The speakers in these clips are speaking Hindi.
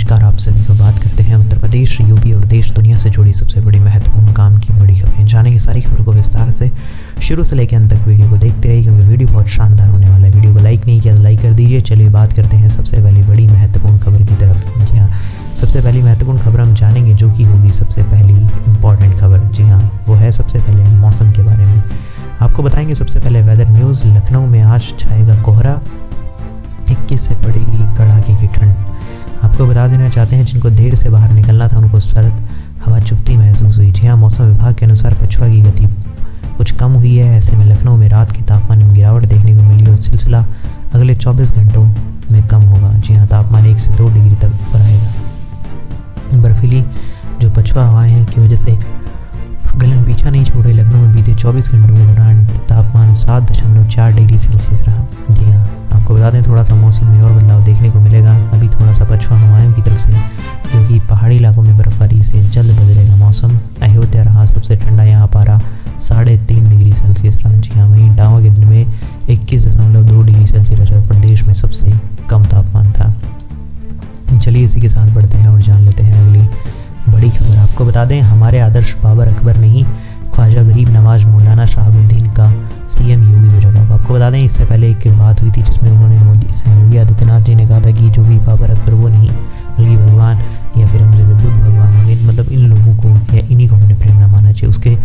नमस्कार, आप सभी को बात करते हैं उत्तर प्रदेश, यूपी और देश दुनिया से जुड़ी सबसे बड़ी महत्वपूर्ण काम की बड़ी खबरें। जानेंगे सारी खबरों को विस्तार से, शुरू से लेकर अंत तक वीडियो को देखते रहिए क्योंकि वीडियो बहुत शानदार होने वाला है। वीडियो को लाइक नहीं किया तो लाइक कर दीजिए। चलिए बात करते हैं सबसे पहली बड़ी महत्वपूर्ण खबर की तरफ। जी हाँ, सबसे पहली महत्वपूर्ण खबर हम जानेंगे जो कि होगी सबसे पहली इंपॉर्टेंट खबर। जी हाँ, वो है सबसे पहले मौसम के बारे में। आपको बताएंगे सबसे पहले वेदर न्यूज़। लखनऊ में आज छाएगा कोहरा, 21 से पड़ेगी कड़ाके की ठंड। आपको बता देना चाहते हैं जिनको देर से बाहर निकलना था उनको सर्द हवा चुभती महसूस हुई। जी हाँ, मौसम विभाग के अनुसार पछुआ की गति कुछ कम हुई है। ऐसे में लखनऊ में रात के तापमान में गिरावट देखने को मिली और सिलसिला अगले 24 घंटों में कम होगा। जी हाँ, तापमान 1 से 2 डिग्री तक ऊपर आएगा। बर्फीली जो पछुआ हवाएं हैं की वजह से गलन पीछा नहीं छोड़े। लखनऊ में बीते 24 घंटों के दौरान तापमान 7.4 डिग्री सेल्सियस रहा। जी हाँ, आपको बता दें थोड़ा सा मौसम में और बदलाव देखने को मिलेगा। अभी थोड़ा सा पछुआ हवाओं की तरफ से, क्योंकि पहाड़ी इलाकों में बर्फबारी से जल्द बदलेगा मौसम। अयोध्या रहा सबसे ठंडा, यहाँ पारा 3.5 डिग्री सेल्सियस रहा। जी हाँ, वहीं इटावा के दिन में 21.2 डिग्री सेल्सियस रहा। प्रदेश में सबसे कम तापमान था। चलिए इसी के साथ बढ़ते हैं और जान लेते हैं अगली बड़ी खबर। आपको बता दें हमारे आदर्श बाबर अकबर नहीं, ख्वाजा गरीब नवाज मौलाना शहाबुद्दीन का सीएम योगी को जवाब। आपको बता दें इससे पहले एक बात हुई थी जिसमें उन्होंने योगी आदित्यनाथ जी ने कहा था कि जो भी बाबर अकबर वो नहीं बल्कि भगवान या फिर हम जैसे बुद्ध भगवान होंगे, मतलब इन लोगों को या इन्हीं को हमने प्रेरणा माना चाहिए। उसके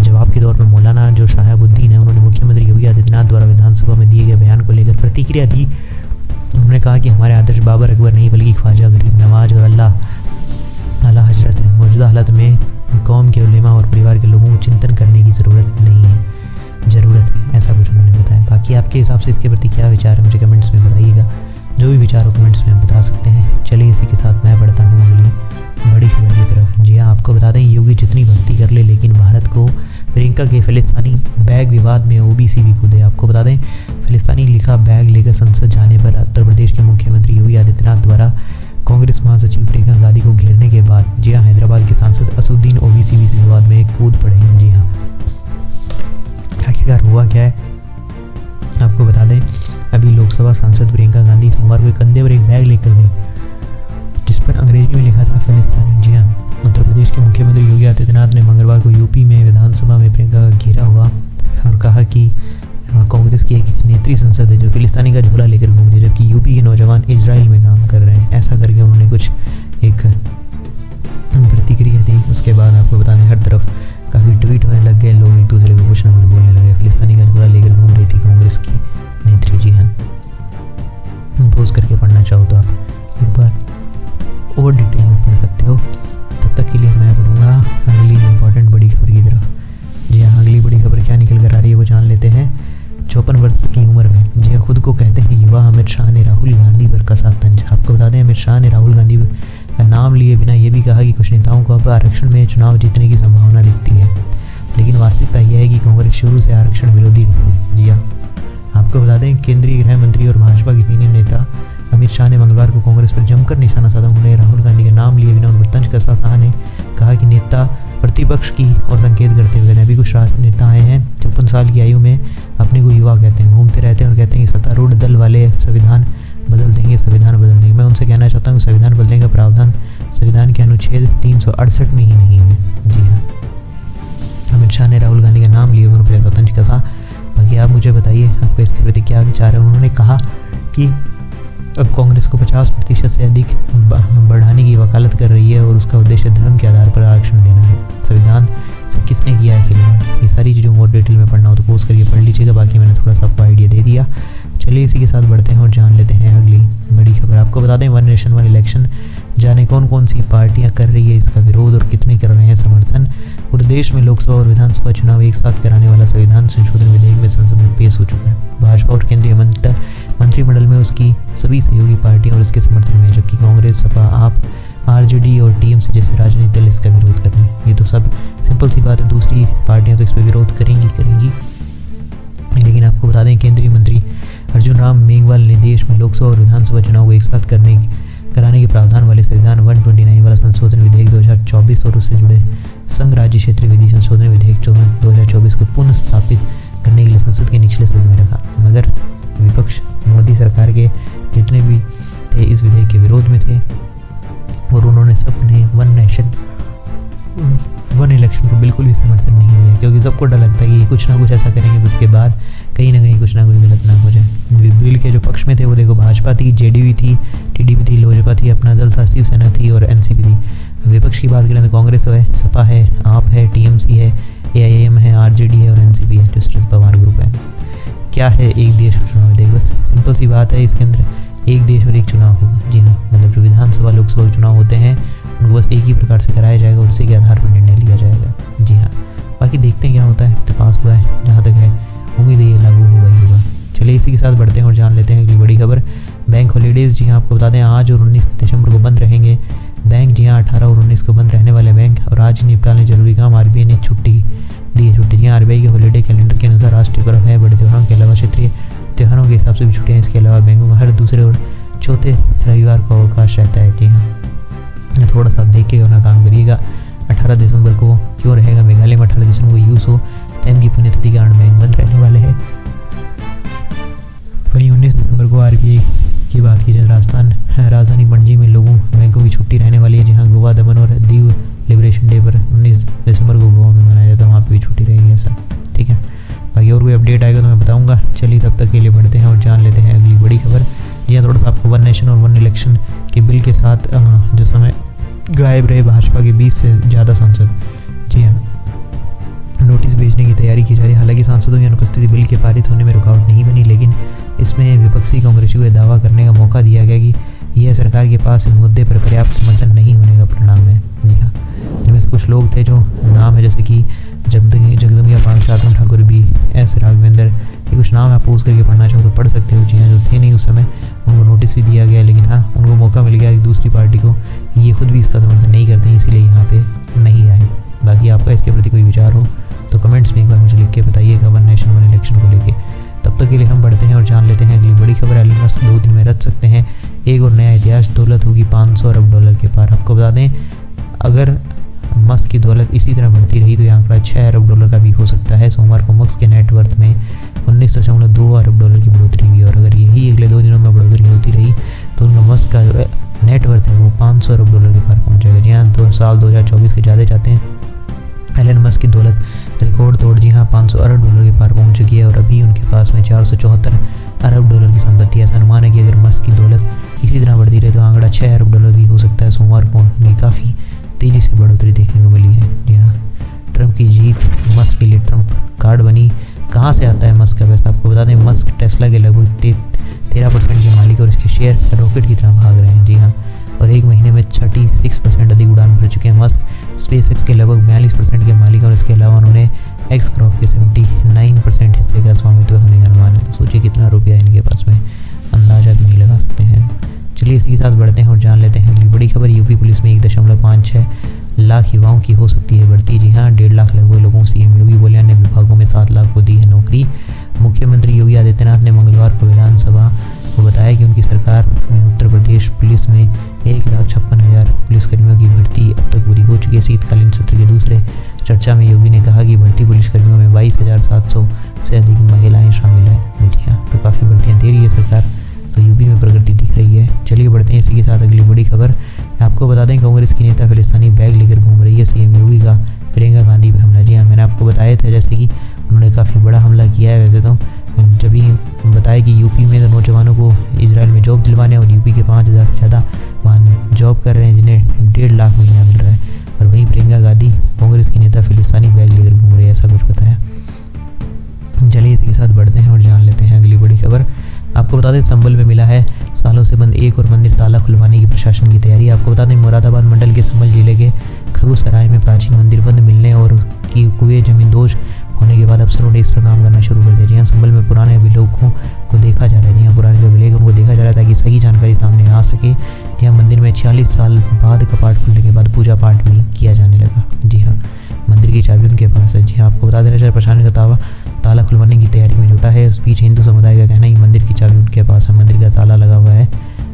जवाब के तौर पर मौलाना जो शहाबुद्दीन है उन्होंने मुख्यमंत्री योगी आदित्यनाथ द्वारा विधानसभा में दिए गए बयान को लेकर प्रतिक्रिया दी। उन्होंने कहा कि हमारे आदर्श बाबर अकबर नहीं बल्कि ख्वाजा गरीब नवाज और अल्लाह हजरत है। मौजूदा हालत में कौम के उलेमा और परिवार के लोगों को चिंतन करने की ज़रूरत है, ऐसा कुछ उन्होंने बताया। बाकी आपके हिसाब से इसके प्रति क्या विचार है मुझे कमेंट्स में बताइएगा। जो भी विचार हो कमेंट्स में आप बता सकते हैं। चलिए इसी के साथ मैं बढ़ता हूँ अगली बड़ी खबर की तरफ। जी हाँ, आपको बता दें योगी जितनी भक्ति कर ले लेकिन भारत को प्रियंका के फिलिस्तीनी बैग विवाद में ओबीसी भी कूदे। आपको बता दें फिलिस्तीनी लिखा बैग लेकर संसद जाने पर उत्तर प्रदेश के मुख्यमंत्री योगी आदित्यनाथ द्वारा कांग्रेस महासचिव प्रियंका गांधी को घेरने के बाद जी हाँ हैदराबाद के सांसद असुद्दीन ओबीसी विवाद में कूद पड़े हैं। जी हाँ, आखिरकार हुआ क्या है आपको बता दें। अभी लोकसभा सांसद प्रियंका गांधी सोमवार को कंधे पर एक बैग लेकर गई जिस पर अंग्रेजी में लिखा था फिलिस्तीनी। जी हाँ, उत्तर प्रदेश के मुख्यमंत्री योगी आदित्यनाथ ने मंगलवार को यूपी में विधानसभा में प्रियंका का घेरा हुआ और कहा कि कांग्रेस की एक नेत्री संसद है जो फिलिस्तीनी का झोला लेकर घूम रही है, जबकि यूपी के नौजवान इजराइल में काम कर रहे हैं। ऐसा करके उन्होंने कुछ एक प्रतिक्रिया दी। उसके बाद आपको बता दें हर तरफ काफ़ी ट्वीट होने लग गए, लोग एक दूसरे को कुछ ना कुछ बोलने लगे। फिलिस्तीनी का झोला लेकर घूम रही थी कांग्रेस की नेत्री। जी हाँ, पोस्ट करके पढ़ना चाहो तो आप एक बार और डिटेल में पढ़ सकते हो। तब तक के लिए मैं पढ़ूंगा अगली इंपॉर्टेंट बड़ी खबर की तरफ। जी हाँ, अगली बड़ी खबर क्या निकल कर आ रही है वो जान लेते हैं। 54 वर्ष की उम्र में जी हाँ खुद को कहते हैं युवा अमित शाह ने राहुल गांधी पर कसा तंज। आपको बता दें अमित शाह ने राहुल गांधी का नाम लिए बिना ये भी कहा कि कुछ नेताओं को अब आरक्षण में चुनाव जीतने की संभावना दिखती है, लेकिन वास्तविकता यह है कि कांग्रेस शुरू से आरक्षण विरोधी रही है। जी हाँ, आपको बता दें केंद्रीय गृह मंत्री और भाजपा के सीनियर नेता अमित शाह ने मंगलवार को कांग्रेस पर जमकर निशाना साधा। उन्होंने राहुल गांधी का नाम लिए बिना उन पर तंज कसा। शाह ने कहा कि नेता प्रतिपक्ष की और संकेत करते हुए अभी कुछ राजनेता आए हैं 54 साल की आयु में अपने को युवा कहते हैं, घूमते रहते हैं और कहते हैं कि सत्तारूढ़ दल वाले संविधान बदल देंगे। मैं उनसे कहना चाहता हूँ संविधान बदलने का प्रावधान संविधान के अनुच्छेद 368 में ही नहीं है। जी हाँ, अमित शाह ने राहुल गांधी का नाम लिए उन पर तंज कसा। बाकी आप मुझे बताइए आपका इसके प्रति क्या विचार है। उन्होंने कहा कि अब कांग्रेस को 50% से अधिक बढ़ाने की वकालत कर रही है और उसका उद्देश्य धर्म के आधार पर आरक्षण देना है। संविधान से किसने किया है खिलवाड़, ये सारी चीज़ों को और डिटेल में पढ़ना हो तो पोस्ट करके पढ़ लीजिएगा। बाकी मैंने थोड़ा सा आपको आइडिया दे दिया। चलिए इसी के साथ बढ़ते हैं और जान लेते हैं अगली बड़ी खबर। आपको बता दें वन नेशन वन इलेक्शन जाने कौन कौन सी पार्टियां कर रही है इसका विरोध और कितने कर रहे हैं समर्थन। पूरे देश में लोकसभा और विधानसभा चुनाव एक साथ कराने वाला संविधान संशोधन विधेयक में संसद में पेश हो चुका है। भाजपा और केंद्रीय मंत्रिमंडल में उसकी सभी सहयोगी पार्टियां और इसके समर्थन में, जबकि कांग्रेस, सपा, आप, आरजेडी और टीएमसी जैसे राजनीतिक दल इसका विरोध कर रहे हैं। ये तो सब सिंपल सी बात है, दूसरी पार्टियां तो इस पर विरोध करेंगी। लेकिन आपको बता दें केंद्रीय मंत्री अर्जुन राम मेघवाल ने देश में लोकसभा और विधानसभा चुनाव को एक साथ कराने के प्रावधान वाले संविधान 129 वाला संशोधन विधेयक 2024 और उससे जुड़े संघ राज्य क्षेत्रीय विधि संशोधन विधेयक 2024 को पुनः स्थापित करने के लिए संसद के निचले सदन में रखा। मगर विपक्ष मोदी सरकार के जितने भी थे इस विधेयक के विरोध में थे और उन्होंने सबने वन नेशन वन इलेक्शन को बिल्कुल भी समर्थन नहीं दिया, क्योंकि सबको डर लगता है कि कुछ ना कुछ ऐसा करेंगे तो उसके बाद कहीं ना कहीं कुछ ना कुछ गलत ना हो जाए। बिल के जो पक्ष में थे वो देखो भाजपा थी, जेडीयू थी, टीडीपी थी, लोजपा थी, अपना दल था, शिवसेना थी और एनसीपी थी। विपक्ष की बात करें तो कांग्रेस है, सपा है, आप है, टीएमसी है, एआईएम है, आरजेडी है और एनसीपी है जो शरद पवार ग्रुप है। क्या है एक देश और चुनाव विधेयक? बस सिंपल सी बात है, इसके अंदर एक देश और एक चुनाव होगा। जी हाँ, मतलब जो विधानसभा लोकसभा के चुनाव होते हैं उनको बस एक ही प्रकार से कराया जाएगा और उसी के आधार पर निर्णय लिया जाएगा। जी हाँ, बाकी देखते हैं क्या होता है। तो पास हुआ है, जहाँ तक है उम्मीद है ये लागू होगा ही होगा। चलिए इसी के साथ बढ़ते हैं और जान लेते हैं अगली बड़ी खबर। बैंक हॉलीडेज़, जी हाँ आपको बता दें आज और 19 दिसंबर को बंद रहेंगे बैंक। जी हाँ 18 और 19 को बंद रहने वाले बैंक और आज निपटाने जरूरी काम। आरबीआई ने छुट्टी दी है। छुट्टी, जी हाँ आरबीआई के हॉलीडे कैलेंडर के अनुसार राष्ट्रीय पर्व है, बड़े त्योहारों के अलावा क्षेत्रीय त्योहारों के हिसाब से भी छुट्टियाँ। इसके अलावा बैंकों को हर दूसरे और चौथे रविवार को अवकाश रहता है। जी हाँ, थोड़ा सा देख के ना काम करिएगा। 18 दिसंबर को क्यों रहेगा? मेघालय में 18 दिसंबर को यूज हो तैम की पुण्यतिथि के कारण बैंक बंद रहने वाले हैं। वहीं 19 दिसंबर को आरबीआई की बात की जाए, राजधानी पणजी में बैंकों की छुट्टी रहने वाली है। जहां गोवा, दमन और दीव लिबरेशन डे पर 19 दिसंबर को गोवा में मनाया जाता है, वहाँ पर भी छुट्टी रहेगी ऐसा। ठीक है, बाकी और कोई अपडेट आएगा तो मैं बताऊँगा। चलिए तब तक के लिए बढ़ते हैं और जान लेते हैं अगली बड़ी खबर। जी हाँ, थोड़ा सा आपको वन नेशन और वन इलेक्शन के बिल के साथ जो समय गायब रहे भाजपा के 20 से ज़्यादा सांसद, जी हाँ नोटिस भेजने की तैयारी की जा रही है। हालांकि सांसदों की अनुपस्थिति बिल के पारित होने में रुकावट नहीं बनी, लेकिन इसमें विपक्षी कांग्रेस को दावा करने का मौका दिया गया कि यह सरकार के पास इस मुद्दे पर पर्याप्त समर्थन नहीं होने का परिणाम है। जी हाँ, इनमें से कुछ लोग थे जो नाम है जैसे कि जगदम्बिया पाल, शांतनु ठाकुर, बी एस राघवेंद्र, ये कुछ नाम आप पोस्ट करके पढ़ना चाहो तो पढ़ सकते हो। जी हाँ, जो थे नहीं उस समय उनको नोटिस भी दिया गया, लेकिन हाँ उनको मौका मिल गया एक दूसरी पार्टी को, ये खुद भी इसका समर्थन नहीं करते हैं इसीलिए यहाँ पे नहीं आए। बाकी आपका इसके प्रति कोई विचार हो तो कमेंट्स में एक बार मुझे लिख के बताइएगा वन नेशन वन इलेक्शन को लेके। तब तक के लिए हम बढ़ते हैं और जान लेते हैं अगली बड़ी खबर। एलन मस्क 2 दिन में रच सकते हैं एक और नया इतिहास, दौलत होगी 500 अरब डॉलर के पार। आपको बता दें अगर मस्क की दौलत इसी तरह बढ़ती रही तो यह आंकड़ा 6 अरब डॉलर का भी हो सकता है। सोमवार को मस्क के नेटवर्थ में 19.2 अरब डॉलर की बढ़ोतरी हुई और अगर यही अगले 2 दिनों में बढ़ोतरी होती रही तो उनका मस्क का जो नेटवर्थ है वो 500 अरब डॉलर के पार पहुंच जाएगा। जी हाँ, तो साल 2024 के ज़्यादा चाहते हैं। एलन मस्क की दौलत रिकॉर्ड तोड़, जी हाँ 500 अरब डॉलर के पार पहुंच चुकी है और अभी उनके पास में 474 अरब डॉलर की संपत्ति है। ऐसा अनुमान है कि अगर मस्क की दौलत इसी तरह बढ़ती रहे तो आंकड़ा 6 अरब डॉलर भी हो सकता है। सोमवार को उनकी काफ़ी तेज़ी से बढ़ोतरी देखने को मिली है। जी हाँ, ट्रंप की जीत मस्क के लिए ट्रंप कार्ड बनी। कहाँ से आता है मस्क का पैसा? आपको बता दें मस्क टेस्ला के लगभग 13% के मालिक और इसके शेयर रॉकेट की तरह भाग रहे हैं। जी हाँ, और एक महीने में 36% अधिक उड़ान भर चुके हैं। मस्क स्पेसएक्स के लगभग 42% के मालिक और इसके अलावा उन्होंने एक्स क्रॉप के 79% हिस्से का स्वामित्व होने का अनुमान है। तो सोचिए कितना रुपया इनके पास में, अंदाजा भी नहीं लगा सकते हैं। चलिए इसी के साथ बढ़ते हैं और जान लेते हैं अगली बड़ी खबर। यूपी पुलिस में 1.56 लाख युवाओं की हो सकती है भर्ती। जी हाँ, 1.5 लाख लगभग लोगों सीएम योगी बोले, अन्य विभागों में 7 लाख को दी है नौकरी। मुख्यमंत्री योगी आदित्यनाथ ने मंगलवार को विधानसभा को बताया कि उनकी सरकार में उत्तर प्रदेश पुलिस में 1,56,000 पुलिसकर्मियों की भर्ती अब तक पूरी हो चुकी है। शीतकालीन सत्र के दूसरे चर्चा में योगी ने कहा कि भर्ती पुलिसकर्मियों में 22,700 से अधिक महिलाएं शामिल हैं। जी हाँ, तो काफ़ी भर्तियाँ दे रही है सरकार, तो यूपी में प्रगति दिख रही है। चलिए बढ़ते हैं इसी के साथ अगली बड़ी खबर। आपको बता दें कांग्रेस की नेता फिलिस्तीनी बैग लेकर घूम रही है। सीएम योगी का प्रियंका गांधी पर हमला। जी हाँ, मैंने आपको बताया था जैसे कि उन्होंने काफ़ी बड़ा हमला किया है। वैसे तो जब ही बताया कि यूपी में तो नौजवानों को इजराइल में जॉब दिलवाने और यूपी के 5,000 से ज़्यादा वहाँ जॉब कर रहे हैं जिन्हें 1.5 लाख महीना मिल रहा है। और वहीं प्रियंका गांधी कांग्रेस की नेता फिलिस्तीनी बैग लेकर घूम रही है, ऐसा कुछ बताया। चलिए इसी के साथ बढ़ते हैं और जान लेते हैं अगली बड़ी खबर। आपको बता दें संभल में मिला है सालों से बंद एक और मंदिर, ताला खुलवाने की प्रशासन की तैयारी। आपको बता दें मुरादाबाद मंडल के संभल जिले के खगुसराय में प्राचीन मंदिर बंद मिलने और की कुएं जमींदोज होने के बाद अफसरों ने इस पर काम करना शुरू कर दिया। जी हाँ, संभल में पुराने अभिलेखों को देखा जा रहा है। जी हाँ, पुराने जो अभिलेख उनको देखा जा रहा है ताकि सही जानकारी सामने आ सके। जी हाँ, मंदिर में 46 साल बाद कपाट खुलने के बाद पूजा पाठ भी किया जाने लगा। जी हाँ, मंदिर की चाबी उनके पास है। जी हाँ, आपको बता देना चाहिए प्रशासन का ताला खुलवाने की तैयारी में जुटा है। उस बीच हिंदू समुदाय का कहना है कि मंदिर की चाबी उनके पास है, मंदिर का ताला लगा हुआ है।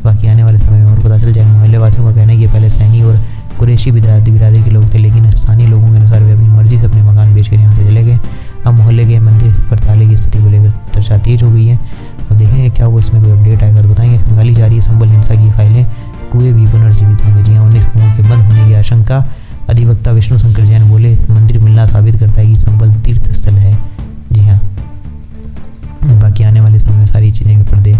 बाकी आने वाले समय में और पता चल जाएगा। मोहल्ले वासियों का कहना है कि पहले सैनी और कुरैशी बिरादरी के लोग थे, लेकिन स्थानीय लोगों के अनुसार वे अपनी मर्जी से अपने मकान बेचकर यहाँ से चले गए। अब मोहल्ले के मंदिर पर ताले की स्थिति को लेकर चर्चा तेज हो गई है। अब देखेंगे क्या वो इसमें कोई अपडेट आएगा तो बताएंगे। खंगाली जारी है संबल हिंसा की फाइलें, कुएं भी पुनर्जीवित होंगे। जी हाँ, 19 कुओं के बंद होने की आशंका। अधिवक्ता विष्णु शंकर जैन बोले मंदिर मिलना साबित करता है कि संबल तीर्थ स्थल है। जी हाँ, बाकी आने वाले समय में सारी चीज़ें के पर्दे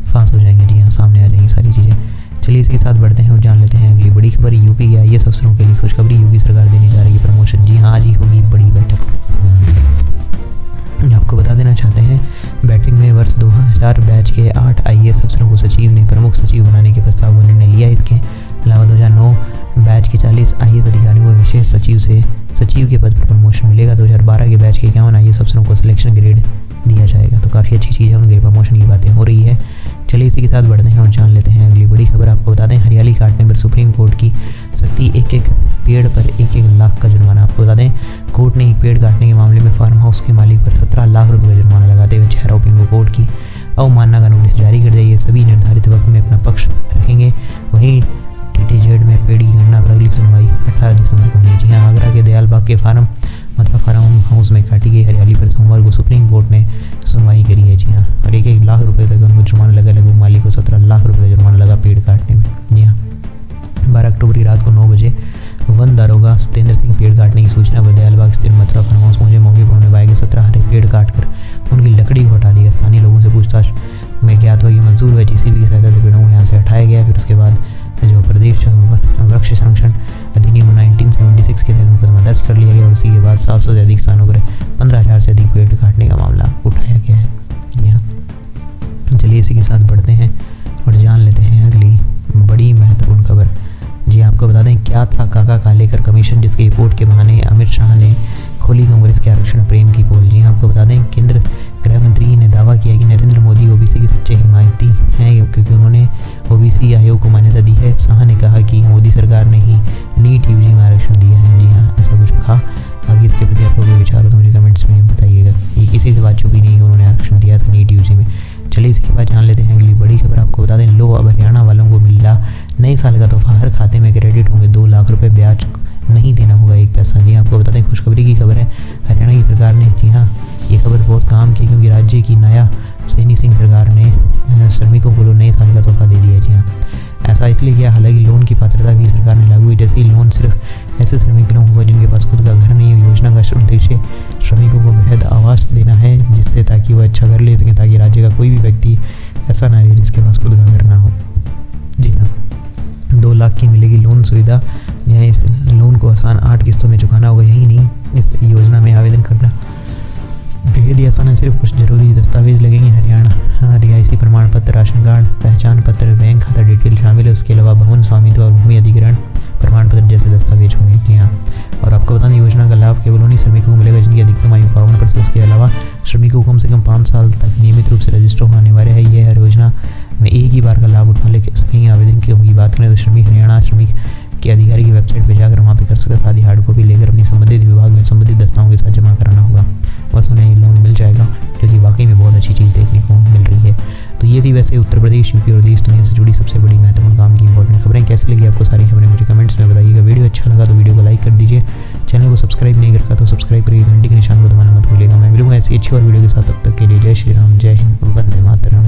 फांस हो जाएंगे। जी हाँ, सामने आ जाएंगी सारी चीज़ें। चलिए इसके साथ बढ़ते हैं और जान लेते हैं अगली बड़ी खबर। यूपी के IAS अफसरों के लिए खुशखबरी, योगी सरकार देने जा रही है प्रमोशन। जी हाँ, आज ही होगी बड़ी बैठक। आपको बता देना चाहते हैं बैठक में वर्ष 2000 बैच के 8 IAS अफसरों को सचिव ने प्रमुख सचिव बनाने के प्रस्ताव का निर्णय लिया। इसके अलावा 2009 बैच के 40 IAS अधिकारियों को विशेष सचिव से सचिव के पद पर प्रमोशन मिलेगा। 2012 के बैच के 51 IAS अफसरों को सिलेक्शन ग्रेड दिया जाएगा। तो काफ़ी अच्छी चीज़ है, उनके प्रमोशन की बातें हो रही है। चलिए इसी के साथ बढ़ते हैं और जान लेते हैं अगली बड़ी खबर। आपको बता दें हरियाली काटने पर सुप्रीम कोर्ट की सख्ती, एक पेड़ पर 1 लाख का जुर्माना। आपको बता दें कोर्ट ने एक पेड़ काटने के मामले में फार्म हाउस के मालिक पर 17 लाख रुपए का जुर्माना लगाते हुए 6 आरोपियों को कोर्ट की अवमानना का नोटिस जारी कर दिया। ये सभी निर्धारित वक्त में अपना पक्ष रखेंगे। वहीं TTZ में पेड़ की घटना पर अगली सुनवाई 18 दिसंबर को होनी। जी हाँ, आगरा के दयालबाग के फार्म हाउस में काटी गई हरियाली पर सोमवार को सुप्रीम कोर्ट ने सुनवाई करी है। जी हाँ, और 1 लाख रुपए तक उनको जुर्माना लगा। लगभग मालिक को 17 लाख रुपए का जुर्माना लगा पेड़ काटने में। जी हाँ, 12 अक्टूबर की रात को 9 बजे वन दारोगा सत्येंद्र सिंह पेड़ काटने की सूचना पर दयालबाग स्थित मथुरा फार्म हाउस पहुंचे। मौके पर उन्होंने पाया कि 17 हरे पेड़ काटकर उनकी लकड़ी को हटा दिया। स्थानीय लोगों से पूछताछ में ज्ञात हुआ कि मजदूर व JCB की सहायता से पेड़ों को यहाँ से हटाया गया। फिर उसके बाद जो प्रदेश वृक्ष संरक्षण अधिनियम 1976 के तहत मुकदमा दर्ज कर लिया गया और उसी के बाद 700 से अधिक स्थानों पर 15,000 से अधिक पेड़ काटने का मामला उठाया गया है। जी हाँ, चलिए इसी के साथ बढ़ते हैं और जान लेते हैं अगली बड़ी महत्वपूर्ण खबर। जी आपको बता दें क्या था काका कालेकर कमीशन, जिसकी रिपोर्ट के बहाने अमित शाह ने खोली कांग्रेस के आरक्षण प्रेम की पोल। जी आपको बता दें केंद्र गृह मंत्री ने दावा किया कि नरेंद्र मोदी OBC के सच्चे हिमायती हैं क्योंकि उन्होंने OBC आयोग को मान्यता दी है। शाह ने कहा कि मोदी सरकार ने ही नीट UG में आरक्षण दिया है। जी हाँ, ऐसा कुछ कहा। आगे इसके प्रति आपको कोई विचार हो तो मुझे कमेंट्स में बताइएगा। ये किसी से बात छुपी नहीं कि उन्होंने आरक्षण दिया था नीट UG में। चलिए इसके बाद जान लेते हैं अगली बड़ी खबर। आपको बता दें लो अब हरियाणा वालों को मिल रहा नए साल का तोहफा, हर खाते में क्रेडिट होंगे 2 लाख रुपए, ब्याज नहीं देना होगा 1 पैसा। जी आपको बता दें खुशखबरी की खबर है हरियाणा की सरकार ने। जी हाँ, ये खबर बहुत काम की क्योंकि राज्य की नायब सैनी सिंह सरकार ने श्रमिकों को नए साल का तोहफा दे दिया। जी हाँ, ऐसा इसलिए किया हालांकि लोन की पात्रता भी सरकार ने लागू हुई। जैसे ही लोन सिर्फ ऐसे श्रमिकों को जिनके पास खुद का घर नहीं है। योजना का उद्देश्य श्रमिकों को बेहद आवास देना है जिससे ताकि वो अच्छा घर ले सकें, ताकि राज्य का कोई भी व्यक्ति ऐसा ना रहे जिसके पास खुद का घर ना हो। जी हाँ, 2 लाख की मिलेगी लोन सुविधा। जहाँ इस लोन को आसान 8 किस्तों में चुकाना होगा। यही नहीं, इस योजना में आवेदन करना बेहद ही आसान है। सिर्फ कुछ जरूरी दस्तावेज लगेंगे। हरियाणा रिहायशी प्रमाण पत्र, राशन कार्ड, पहचान पत्र, बैंक खाता डिटेल शामिल है। उसके अलावा भवन स्वामित्व और भूमि अधिग्रहण प्रमाण पत्र जैसे दस्तावेज होंगे। जी हाँ, और आपको बता दें योजना का लाभ केवल उन्हीं श्रमिकों को मिलेगा जिनकी अधिकतम आयु 52 वर्ष। उसके अलावा श्रमिकों को कम से कम 5 साल तक नियमित रूप से रजिस्टर होना अनिवार्य है। यह हर योजना में एक ही बार का लाभ उठा ले सकेंगे। आवेदन की बात करें तो श्रमिक हरियाणा श्रमिक के अधिकारी की वेबसाइट पर जाकर वहाँ पे कर सकते हैं। साथ ही हार्ड कॉपी लेकर अपनी संबंधित विभाग में संबंधित दस्तावेजों के साथ जमा कराना होगा, बस उन्हें ये लोन मिल जाएगा, जो कि वाकई में बहुत अच्छी चीज़ देखने को मिल रही है। तो ये थी वैसे उत्तर प्रदेश, यूपी और देश दुनिया से जुड़ी सबसे बड़ी महत्वपूर्ण काम की इंपॉर्टेंट खबरें। कैसी लगी आपको सारी खबरें मुझे कमेंट्स में बताइएगा। वीडियो अच्छा लगा तो वीडियो को लाइक कर दीजिए। चैनल को सब्सक्राइब नहीं रखा तो सब्सक्राइब करिए, घंटी के निशान को दबाना मत भूलिएगा। मैं मिलूंगा ऐसी अच्छी और वीडियो के साथ, तब तक के लिए जय श्री राम, जय हिंद, वंदे मातरम।